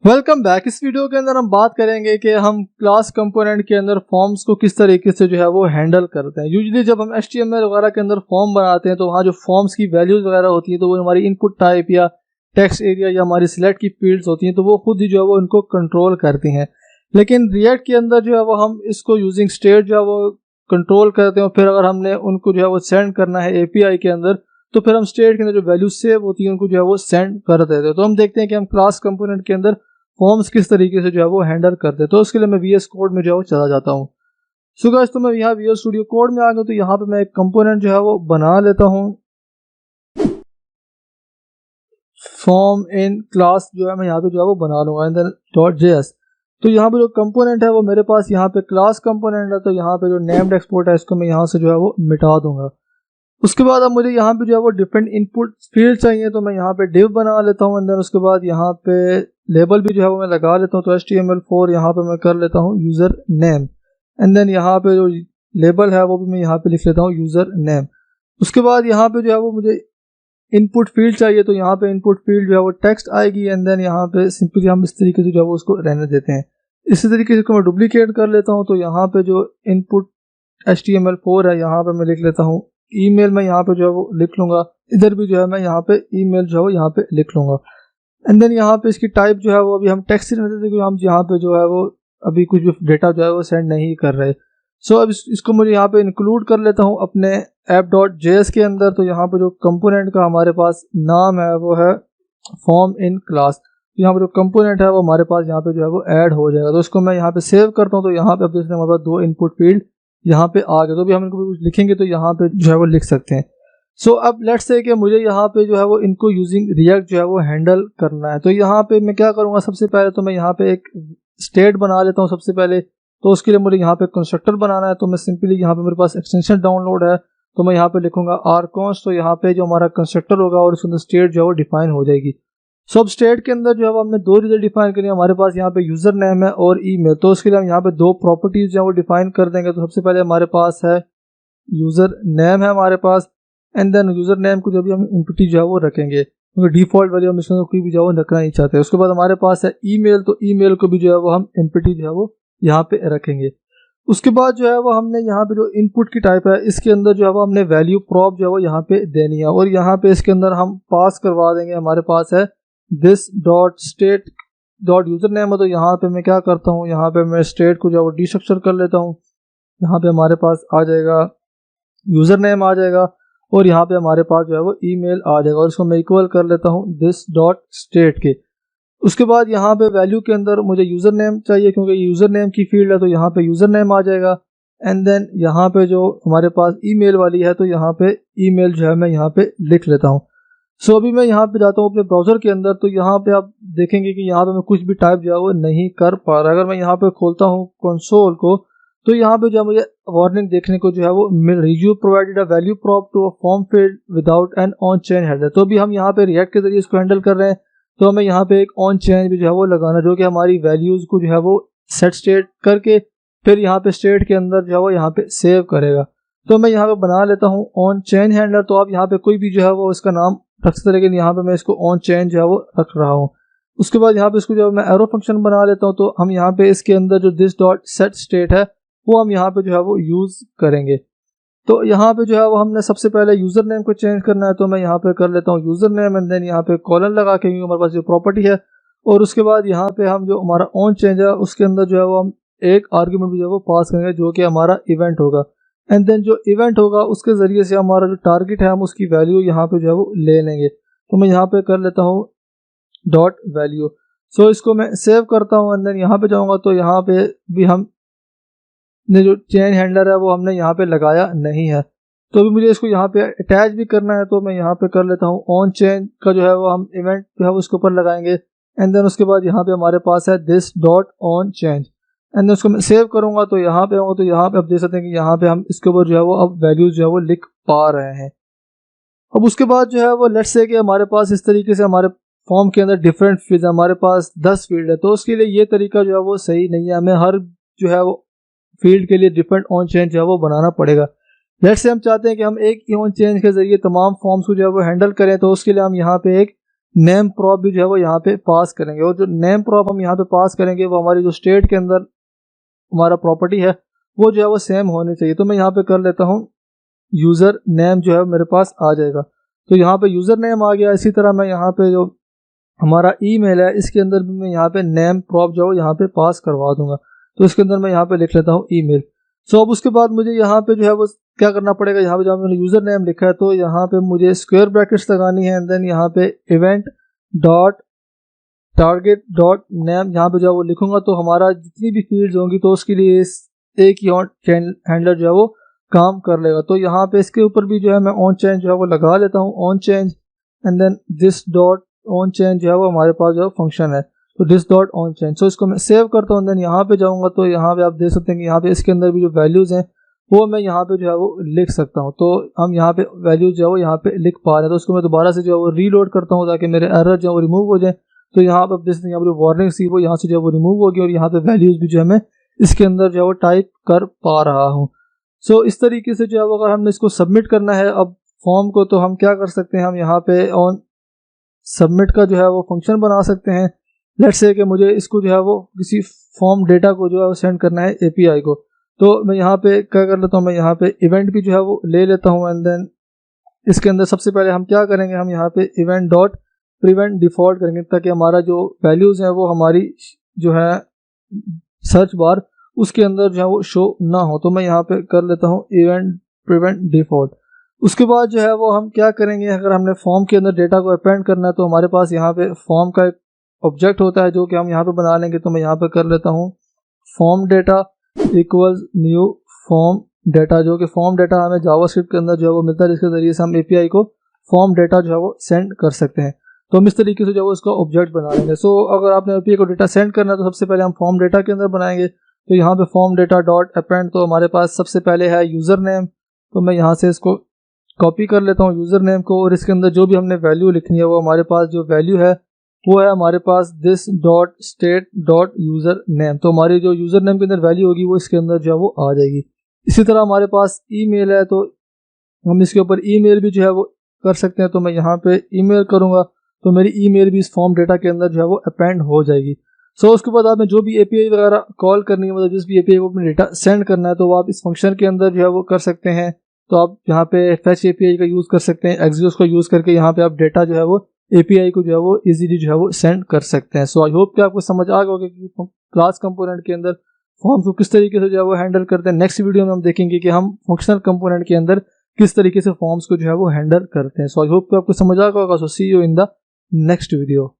Welcome back. इस video के अंदर हम बात करेंगे कि हम क्लास कंपोनेंट के अंदर फॉर्म्स को किस तरीके से जो है वो हैंडल करते हैं। यूजुअली जब हम HTML वगैरह के अंदर फॉर्म बनाते हैं तो वहाँ जो फॉर्म्स की वैल्यूज वगैरह होती है तो वो हमारी इनपुट टाइप या टेक्स्ट एरिया या हमारी सिलेक्ट की फील्ड्स होती हैं तो वो खुद ही जो है वो इनको कंट्रोल करती हैं। लेकिन रिएक्ट के अंदर जो है वो हम इसको यूजिंग स्टेट जो है वो कंट्रोल करते हैं। फिर अगर हमने उनको जो है वो सेंड करना है API के अंदर तो फिर हम स्टेट के अंदर जो वैल्यू सेव होती है उनको जो है वो सेंड कर देते हैं। तो हम देखते हैं कि हम क्लास कंपोनेंट के अंदर फॉर्म्स किस तरीके से जो है वो हैंडल करते हैं। तो उसके लिए मैं VS कोड में जो है वो चला जाता हूँ। सो गाइस, तो मैं यहाँ VS स्टूडियो कोड में आ गया तो यहाँ पे मैं एक कंपोनेंट जो है वो बना लेता हूँ। फॉर्म इन क्लास जो है मैं यहाँ पे जो है वो बना लूँगा एंड देन .js। तो यहाँ पे जो कंपोनेंट है वो मेरे पास यहाँ पे क्लास कंपोनेंट है। तो यहाँ पे जो नेम्ड एक्सपोर्ट है इसको मैं यहाँ से जो है वो मिटा दूंगा। उसके बाद अब मुझे यहाँ पे जो है वो डिफरेंट इनपुट फील्ड चाहिए तो मैं यहाँ पे div बना लेता हूँ एंड देन उसके बाद यहाँ पे लेबल भी जो है वो मैं लगा लेता हूँ। तो HTML4 यहाँ पे मैं कर लेता हूँ यूज़र नेम एंड देन यहाँ पे जो लेबल है वो भी मैं यहाँ पे लिख लेता हूँ यूज़र नेम। उसके बाद यहाँ पे जो है वो मुझे इनपुट फील्ड चाहिए तो यहाँ पे इनपुट फील्ड जो है वो टेक्स्ट आएगी एंड देन यहाँ पे सिंपली हम इस तरीके से जो है वो उसको रहने देते हैं। इसी तरीके से इसको मैं डुप्लीकेट कर लेता हूँ। तो यहाँ पे जो इनपुट HTML4 है यहाँ पे मैं लिख लेता हूँ ईमेल। मैं यहाँ पे जो है वो लिख लूँगा, इधर भी जो है मैं यहाँ पे ईमेल जो है वो यहाँ पे लिख लूँगा एंड देन यहाँ पे इसकी टाइप जो है वो अभी हम टेक्स्ट ही रहते थे क्योंकि हम यहाँ पे जो है वो अभी कुछ भी डेटा जो है वो सेंड नहीं कर रहे। सो अब इसको मुझे यहाँ पे इंक्लूड कर लेता हूँ अपने app.js के अंदर। तो यहाँ पे जो कंपोनेंट का हमारे पास नाम है वो है फॉर्म इन क्लास। यहाँ पे जो कंपोनेंट है वो हमारे पास यहाँ पे जो है वो ऐड हो जाएगा। तो इसको मैं यहाँ पे सेव करता हूँ। तो यहाँ पे अब देखते हैं हमारे पास दो इनपुट फील्ड यहाँ पे आ गए। तो भी हम इनको कुछ लिखेंगे तो यहाँ पे जो है वो लिख सकते हैं। सो अब लेट्स से कि मुझे यहाँ पे जो है वो इनको यूजिंग रिएक्ट जो है वो हैंडल करना है। तो यहाँ पे मैं क्या करूँगा, सबसे पहले तो मैं यहाँ पे एक स्टेट बना लेता हूँ सबसे पहले। तो उसके लिए मुझे यहाँ पे कंस्ट्रक्टर बनाना है। तो मैं सिंपली यहाँ पे मेरे पास एक्सटेंशन डाउनलोड है तो मैं यहाँ पे लिखूंगा rconst। तो यहाँ पे जो हमारा कंस्ट्रक्टर होगा और उसके अंदर स्टेट जो है वो डिफाइन हो जाएगी। सो अब स्टेट के अंदर जो है हमने दो चीज़ें डिफाइन करी। हमारे पास यहाँ पे यूज़र नेम है और ईमेल। तो उसके लिए हम यहाँ पे दो प्रॉपर्टीज जो है वो डिफाइन कर देंगे। तो सबसे पहले हमारे पास है यूज़र नेम है हमारे पास एंड देन यूज़र नेम को जो भी हम एम्प्टी जो है वो रखेंगे क्योंकि डिफॉल्ट वैल्यू हम इसमें कोई भी जो है वो रखना नहीं चाहते। उसके बाद हमारे पास है ईमेल। तो ईमेल को भी जो है वो हम एम्प्टी जो है वो यहाँ पे रखेंगे। उसके बाद जो है वो हमने यहाँ पे जो इनपुट की टाइप है इसके अंदर जो है वो हमने वैल्यू प्रॉप जो है वो यहाँ पे देनी है और यहाँ पे इसके अंदर हम पास करवा देंगे। हमारे पास है this.state.username है। तो यहाँ पे मैं क्या करता हूँ, यहाँ पे मैं स्टेट को जो है वो डिस्ट्रक्चर कर लेता हूँ। यहाँ पे हमारे पास आ जाएगा यूज़र नेम आ जाएगा और यहाँ पे हमारे पास जो है वो ईमेल आ जाएगा और इसको मैं इक्वल कर लेता हूँ this.state के। उसके बाद यहाँ पे वैल्यू के अंदर मुझे यूज़र नेम चाहिए क्योंकि यूज़र नेम की फील्ड है। तो यहाँ पे यूज़र नेम आ जाएगा एंड देन यहाँ पे जो हमारे पास ईमेल वाली है तो यहाँ पे ईमेल जो है मैं यहाँ पे लिख लेता हूँ। सो अभी मैं यहाँ पे जाता हूँ अपने ब्राउज़र के अंदर। तो यहाँ पे आप देखेंगे कि यहाँ पे मैं कुछ भी टाइप जो है वो नहीं कर पा रहा। अगर मैं यहाँ पे खोलता हूँ कंसोल को तो यहाँ पे जो मुझे वार्निंग देखने को जो है वो मिल रही, you provided a value prop to a form field without an on change header. तो अभी हम यहाँ पे रिएक्ट के जरिए इसको हैंडल कर रहे हैं तो हमें यहाँ पे एक ऑन चेंज भी जो है वो लगाना जो कि हमारी वैल्यूज़ को जो है वो सेट स्टेट करके फिर यहाँ पे स्टेट के अंदर जो है वो यहाँ पे सेव करेगा। तो मैं यहाँ पे बना लेता हूँ ऑन चेंज हैंडलर। तो आप यहाँ पे कोई भी जो है वो इसका नाम रख सकते, लेकिन यहाँ पे मैं इसको ऑन चेंज जो है वो रख रहा हूँ। उसके बाद यहाँ पे इसको जो मैं एरो फंक्शन बना लेता हूँ। तो हम यहाँ पे इसके अंदर जो दिस डॉट सेट स्टेट है वो हम यहाँ पे जो है वो यूज़ करेंगे। तो यहाँ पे जो है वो हमने सबसे पहले यूज़र नेम को चेंज करना है। तो मैं यहाँ पे कर लेता हूँ यूज़र नेम एंड देन यहाँ पे कॉलन लगा के क्योंकि हमारे पास जो प्रॉपर्टी है। और उसके बाद यहाँ पे हम जो हमारा ऑन चेंज है उसके अंदर जो है वो हम एक आर्ग्यूमेंट भी जो है वो पास करेंगे जो कि हमारा इवेंट होगा एंड देन जो इवेंट होगा उसके ज़रिए से हमारा जो टारगेट है हम उसकी वैल्यू यहाँ पे जो है वो ले लेंगे। तो मैं यहाँ पे कर लेता हूँ डॉट वैल्यू। सो इसको मैं सेव करता हूँ एंड देन यहाँ पे जाऊँगा तो यहाँ पे भी हम ने जो चेंज हैंडलर है वो हमने यहाँ पे लगाया नहीं है। तो अभी मुझे इसको यहाँ पे अटैच भी करना है। तो मैं यहाँ पे कर लेता हूँ ऑन चेंज का जो है वो हम इवेंट जो है वो उसके ऊपर लगाएंगे एंड देन उसके बाद यहाँ पे हमारे पास है this dot on change and then उसको मैं सेव करूँगा। तो यहाँ पे आऊँगा तो यहाँ पे आप देख सकते हैं कि यहाँ पे हम इसके ऊपर जो है वो अब वैल्यूज जो है वो लिख पा रहे हैं। अब उसके बाद जो है वो लेट्स से कि हमारे पास इस तरीके से हमारे फॉर्म के अंदर डिफरेंट फील्ड है, हमारे पास 10 फील्ड है। तो उसके लिए ये तरीका जो है वो सही नहीं है, हमें हर जो है वो फील्ड के लिए डिफरेंट ऑन चेंज जो है वो बनाना पड़ेगा। लेट्स से हम चाहते हैं कि हम एक ही ऑन चेंज के जरिए तमाम फॉर्म्स को जो है वो हैंडल करें। तो उसके लिए हम यहाँ पे एक नेम प्रॉप भी जो है वो यहाँ पे पास करेंगे, और जो नेम प्रॉप हम यहाँ पे पास करेंगे वो हमारी जो स्टेट के अंदर हमारा प्रॉपर्टी है वो जो है वो सेम होनी चाहिए। तो मैं यहाँ पे कर लेता हूँ यूज़र नेम जो है मेरे पास आ जाएगा। तो यहाँ पे यूज़र नेम आ गया। इसी तरह मैं यहाँ पे जो हमारा ईमेल है इसके अंदर भी मैं यहाँ पे नेम प्रॉप जो है यहाँ पे पास करवा दूंगा। तो इसके अंदर मैं यहाँ पे लिख लेता हूँ ईमेल। सो अब उसके बाद मुझे यहाँ पे जो है वो क्या करना पड़ेगा, यहाँ पे जहाँ मैंने यूज़र नेम लिखा है तो यहाँ पे मुझे स्क्वायर ब्रैकेट्स लगानी है, एंड देन यहाँ पे event dot target dot name यहाँ पे जो है वो लिखूंगा। तो हमारा जितनी भी फील्ड्स होंगी तो उसके लिए एक ही हैंडलर जो है वो काम कर लेगा। तो यहाँ पे इसके ऊपर भी जो है मैं ऑन चेंज जो है वो लगा लेता हूँ, on change, and then this dot on change जो है वो हमारे पास जो फंक्शन है, तो this dot on change. So इसको मैं सेव करता हूँ, देन यहाँ पे जाऊँगा तो यहाँ पे आप देख सकते हैं कि यहाँ पे इसके अंदर भी जो वैल्यूज़ हैं वो मैं यहाँ पे जो है वो लिख सकता हूँ। तो हम यहाँ पे वैल्यूज जो है वो यहाँ पे लिख पा रहे हैं। तो उसको मैं दोबारा से जो है वो रीलोड करता हूँ ताकि मेरे एरर जो है वो रिमूव हो जाए। तो यहाँ पे आप देख सकते हैं यहाँ पर वार्निंग सी वो यहाँ से जो है वो रिमूव होगी, और यहाँ पे वैल्यूज़ भी जो है मैं इसके अंदर जो है वो टाइप कर पा रहा हूँ। सो इस तरीके से जो है अगर हमने इसको सबमिट करना है अब फॉर्म को, तो हम क्या कर सकते हैं, हम यहाँ पे ऑन सबमिट का जो है वो फंक्शन बना सकते हैं। लेट्स से कि मुझे इसको जो है वो किसी फॉर्म डेटा को जो है वो सेंड करना है एपीआई को, तो मैं यहाँ पे क्या कर लेता हूँ, मैं यहाँ पे इवेंट भी जो है वो ले लेता हूँ, एंड देन इसके अंदर सबसे पहले हम क्या करेंगे, हम यहाँ पे इवेंट डॉट प्रिवेंट डिफॉल्ट करेंगे ताकि हमारा जो वैल्यूज़ हैं वो हमारी जो है सर्च बार उसके अंदर जो है वो शो ना हो। तो मैं यहाँ पे कर लेता हूँ इवेंट प्रिवेंट डिफॉल्ट। उसके बाद जो है वो हम क्या करेंगे, अगर हमने फॉर्म के अंदर डेटा को अपेंड करना है तो हमारे पास यहाँ पे फॉर्म का एक ऑब्जेक्ट होता है जो कि हम यहाँ पे बना लेंगे। तो मैं यहाँ पे कर लेता हूँ form data equals new form data, जो कि फॉर्म डेटा हमें जावास्क्रिप्ट के अंदर जो है वो मिलता है, जिसके ज़रिए से हम एपीआई को फॉर्म डेटा जो है वो सेंड कर सकते हैं। तो हम इस तरीके से जो है वो इसका ऑब्जेक्ट बना लेंगे। सो अगर आपने एपीआई को डेटा सेंड करना है तो सबसे पहले हम फॉर्म डेटा के अंदर बनाएंगे। तो यहाँ पे फॉर्म डेटा डॉट अपेंड, तो हमारे पास सबसे पहले है यूज़र नेम। तो मैं यहाँ से इसको कॉपी कर लेता हूँ यूज़र नेम को, और इसके अंदर जो भी हमने वैल्यू लिखनी है वो हमारे पास जो वैल्यू है वो है हमारे पास this dot state dot user name. तो हमारी जो यूज़र नेम के अंदर वैल्यू होगी वो इसके अंदर जो है वो आ जाएगी। इसी तरह हमारे पास ईमेल है, तो हम इसके ऊपर ईमेल भी जो है वो कर सकते हैं। तो मैं यहाँ पे ईमेल करूँगा तो मेरी ईमेल भी इस फॉर्म डेटा के अंदर जो है वो अपेंड हो जाएगी। सो उसके बाद आपने जो भी एपीआई वगैरह कॉल करनी है, मतलब जिस भी एपीआई को अपने डेटा सेंड करना है, तो वो आप इस फंक्शन के अंदर जो है वो कर सकते हैं। तो आप यहाँ पे फेच एपीआई का यूज़ कर सकते हैं, एक्सियोस का यूज़ करके यहाँ पे आप डेटा जो है वो एपीआई को जो है वो इजीली जो है वो सेंड कर सकते हैं। सो आई होप कि आपको समझ आ गया होगा कि क्लास कंपोनेंट के अंदर फॉर्म को किस तरीके से जो है वो हैंडल करते हैं। नेक्स्ट वीडियो में हम देखेंगे कि हम फंक्शनल कंपोनेंट के अंदर किस तरीके से फॉर्म्स को जो है वो हैंडल करते हैं। सो आई होप कि आपको समझ आ गया होगा। So see you in the next video.